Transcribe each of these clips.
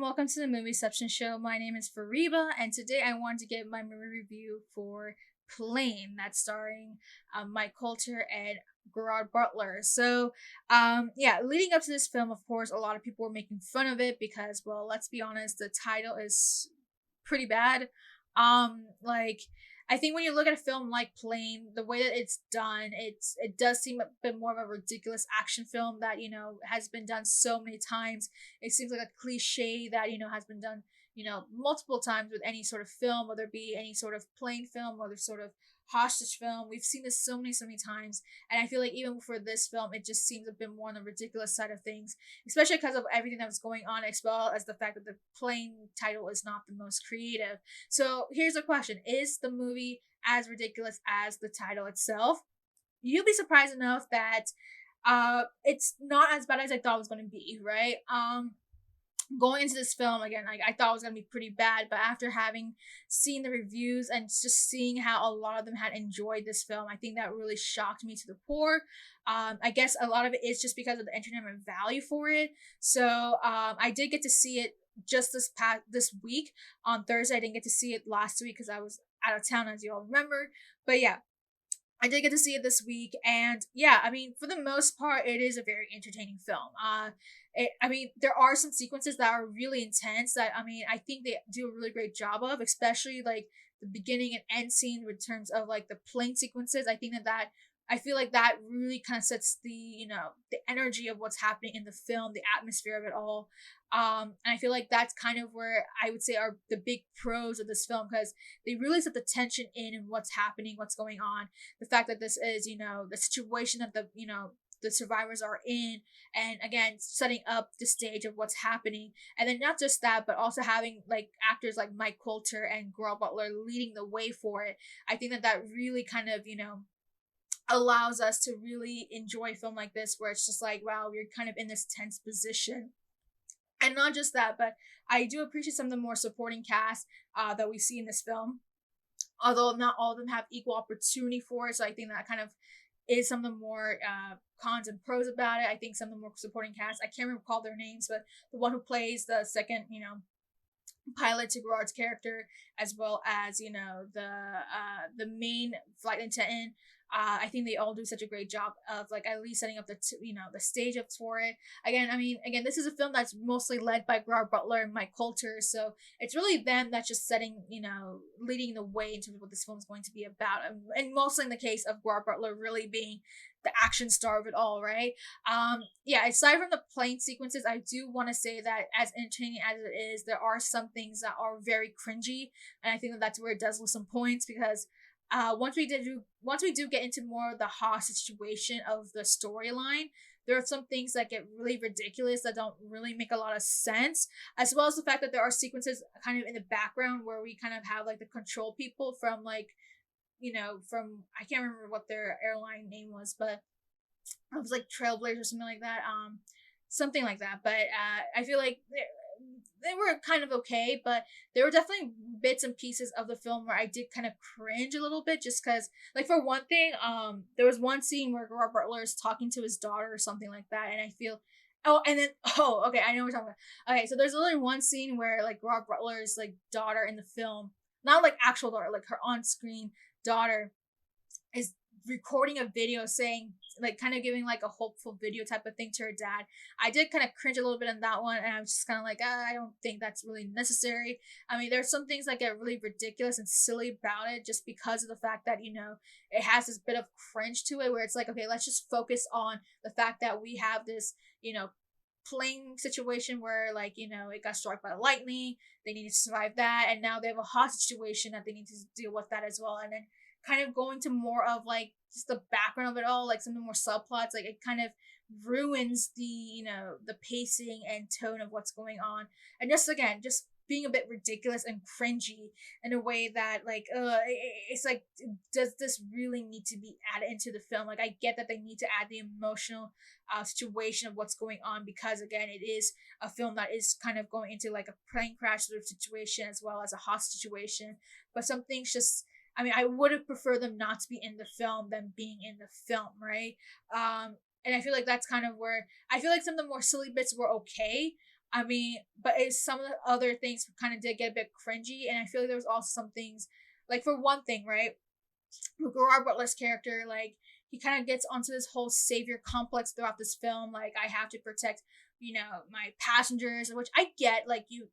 welcome to the Movieception Show. My name is Fariba, and today I wanted to give my movie review for Plane, that's starring Mike Colter and Gerard Butler. Leading up to this film, of course, a lot of people were making fun of it because, well, let's be honest, the title is pretty bad. Like I think when you look at a film like Plane, the way that it's done, it does seem a bit more of a ridiculous action film that has been done so many times. It seems like a cliche that has been done multiple times with any sort of film, whether it be any sort of plane film, whether sort of hostage film. We've seen this so many times, and I feel like even for this film, it just seems a bit more on the ridiculous side of things, especially because of everything that was going on, as well as the fact that the plane title is not the most creative. So here's a question: is the movie as ridiculous as the title itself? You'll be surprised enough that it's not as bad as I thought it was going to be, right? Going into this film again, like I thought it was gonna be pretty bad, but after having seen the reviews and just seeing how a lot of them had enjoyed this film, I think that really shocked me to the core. I guess a lot of it is just because of the entertainment value for it. I did get to see it just this week on Thursday. I didn't get to see it last week because I was out of town, as you all remember. But yeah, I did get to see it this week, and yeah, I mean, for the most part, it is a very entertaining film. There are some sequences that are really intense that I think they do a really great job of, especially like the beginning and end scene in terms of like the plane sequences. I feel like that really kind of sets the energy of what's happening in the film, the atmosphere of it all. And I feel like that's kind of where I would say are the big pros of this film, because they really set the tension in what's happening, what's going on, the fact that this is the situation that the survivors are in, and again setting up the stage of what's happening. And then not just that, but also having like actors like Mike Colter and Gerard Butler leading the way for it. I think that really kind of allows us to really enjoy a film like this, where it's just like, wow, you're kind of in this tense position. And not just that, but I do appreciate some of the more supporting cast that we see in this film, although not all of them have equal opportunity for it. So I think that kind of is some of the more cons and pros about it. I think some of the more supporting cast, I can't recall their names, but the one who plays the second, pilot to Gerard's character, as well as the main flight attendant. I think they all do such a great job of like at least setting up the stage ups for it. Again, this is a film that's mostly led by Gerard Butler and Mike Colter, so it's really them that's just leading the way into what this film is going to be about, and mostly in the case of Gerard Butler really being the action star of it all, right? Aside from the plane sequences, I do want to say that as entertaining as it is, there are some things that are very cringy, and I think that's where it does lose some points, because once we do get into more of the hostage situation of the storyline, there are some things that get really ridiculous that don't really make a lot of sense, as well as the fact that there are sequences kind of in the background where we kind of have like the control people from from I can't remember what their airline name was, but it was like Trailblazers or something like that. Something like that. But I feel like they were kind of okay, but there were definitely bits and pieces of the film where I did kind of cringe a little bit, just because, like, for one thing, there was one scene where Gerard Butler is talking to his daughter or something like that, and I feel, okay, I know what we're talking about. Okay, so there's only one scene where like Gerard Butler's like daughter in the film, not like actual daughter, like her on-screen daughter, is recording a video saying, like, kind of giving like a hopeful video type of thing to her dad. I did kind of cringe a little bit on that one, and I was just kind of like, I don't think that's really necessary. There's some things that get really ridiculous and silly about it, just because of the fact that it has this bit of cringe to it, where it's like, okay, let's just focus on the fact that we have this plane situation where it got struck by lightning, they need to survive that, and now they have a hostage situation that they need to deal with that as well. And then kind of going to more of like just the background of it all, like some of the more subplots, like it kind of ruins the pacing and tone of what's going on, and just being a bit ridiculous and cringy in a way that it's like, does this really need to be added into the film? Like, I get that they need to add the emotional situation of what's going on, because again, it is a film that is kind of going into like a plane crash sort of situation as well as a hostage situation, but some things just, I would have preferred them not to be in the film than being in the film, right? And I feel like that's kind of where I feel like some of the more silly bits were okay, I mean, but it's some of the other things kind of did get a bit cringy, and I feel like there was also some things, like for one thing, right? Gerard Butler's character, like he kind of gets onto this whole savior complex throughout this film. Like I have to protect, my passengers, which I get. Like you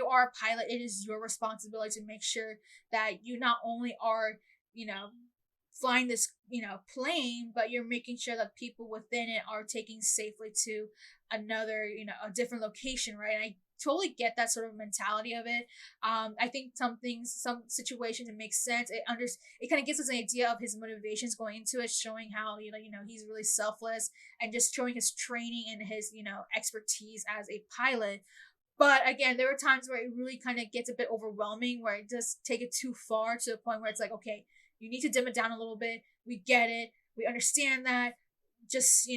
are a pilot, it is your responsibility to make sure that you not only are, you know, flying this, plane, but you're making sure that people within it are taking safely to another, a different location, right? And I totally get that sort of mentality of it. I think some things, some situations, it makes sense. It kind of gives us an idea of his motivations going into it, showing how he's really selfless and just showing his training and his expertise as a pilot. But again, there were times where it really kind of gets a bit overwhelming, where it does take it too far to the point where it's like, okay, you need to dim it down a little bit. We get it. We understand that. Just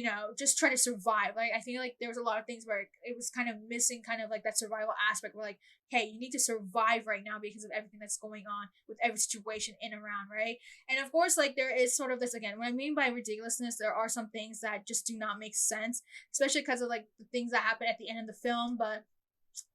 try to survive. Like I feel like there was a lot of things where it was kind of missing, kind of like that survival aspect. Where like, hey, you need to survive right now because of everything that's going on with every situation in and around, right? And of course, like there is sort of this again. What I mean by ridiculousness, there are some things that just do not make sense, especially because of like the things that happen at the end of the film. But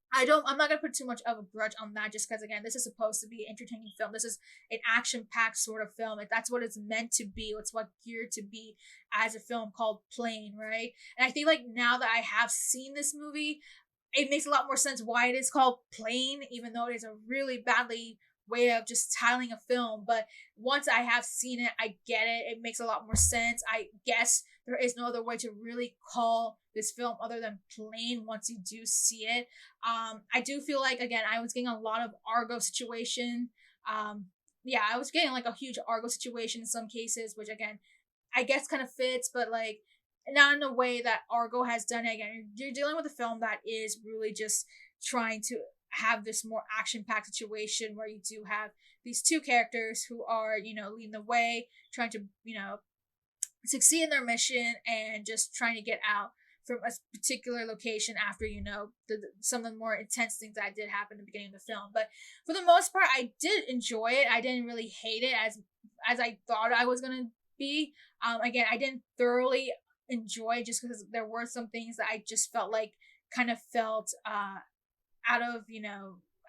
I'm not gonna put too much of a grudge on that, just because again, this is supposed to be an entertaining film. This is an action-packed sort of film. That's what it's meant to be. It's what geared to be as a film called Plane, right? And I think like now that I have seen this movie, it makes a lot more sense why it is called Plane, even though it is a really badly way of just titling a film. But once I have seen it, I get it. It makes a lot more sense. I guess there is no other way to really call this film other than Plane once you do see it. I do feel like again I was getting a lot of Argo situation. Yeah, I was getting like a huge Argo situation in some cases, which again I guess kind of fits, but like not in a way that Argo has done it. Again, you're dealing with a film that is really just trying to have this more action packed situation where you do have these two characters who are, leading the way, trying to, succeed in their mission and just trying to get out from a particular location after, some of the more intense things that did happen at the beginning of the film. But for the most part, I did enjoy it. I didn't really hate it as I thought I was gonna be. Again, I didn't thoroughly enjoy it just because there were some things that I just felt like kind of felt out of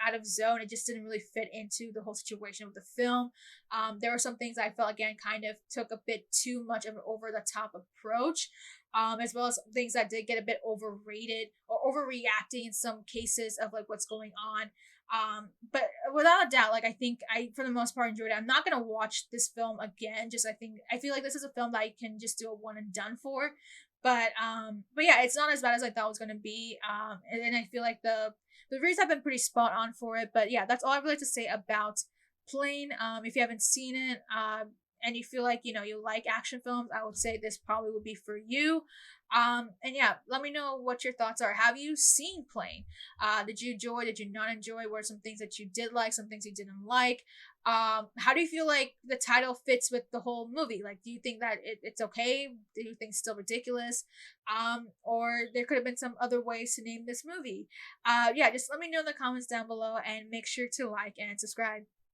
out of zone. It just didn't really fit into the whole situation of the film. There were some things I felt again kind of took a bit too much of an over the top approach, as well as things that did get a bit overrated or overreacting in some cases of like what's going on. But without a doubt, like I think I for the most part enjoyed it. I'm not gonna watch this film again. I feel like this is a film that I can just do a one and done for. But yeah, it's not as bad as I thought it was gonna be. And I feel like the reviews have been pretty spot on for it. But yeah, that's all I would like to say about Plane. If you haven't seen it, and you feel like you like action films, I would say this probably would be for you. And yeah, let me know what your thoughts are. Have you seen Plane? Did you enjoy? Did you not enjoy? What are some things that you did like? Some things you didn't like? How do you feel like the title fits with the whole movie? Like, do you think that it's okay? Do you think it's still ridiculous? Or there could have been some other ways to name this movie. Yeah, just let me know in the comments down below and make sure to like and subscribe.